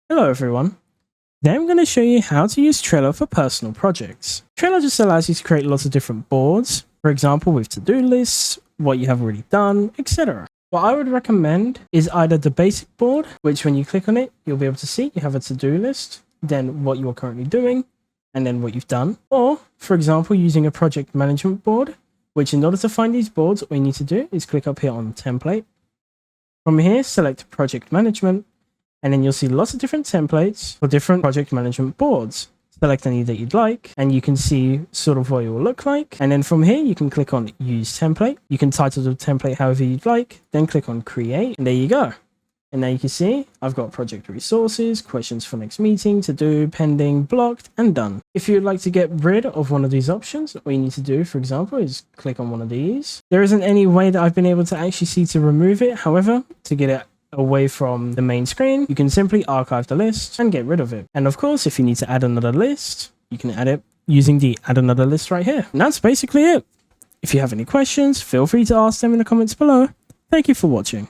Hello everyone. Today I'm going to show you how to use Trello for personal projects. Trello just allows you to create lots of different boards, for example with to-do lists, what you have already done, etc. What I would recommend is either the basic board, which when you click on it, you'll be able to see you have a to-do list, then what you are currently doing, and then what you've done. Or, for example, using a project management board, which in order to find these boards, all you need to do is click up here on template. From here, select project management, and then you'll see lots of different templates for different project management boards. Select any that you'd like, and you can see sort of what it will look like. And then from here, you can click on Use Template. You can title the template however you'd like, then click on Create, and there you go. And now you can see I've got project resources, questions for next meeting, to do, pending, blocked, and done. If you'd like to get rid of one of these options, all you need to do, for example, is click on one of these. There isn't any way that I've been able to actually see to remove it. However, to get it away from the main screen, you can simply archive the list and get rid of it. And of course, if you need to add another list, you can add it using the add another list right here. And that's basically it. If you have any questions, feel free to ask them in the comments below. Thank you for watching.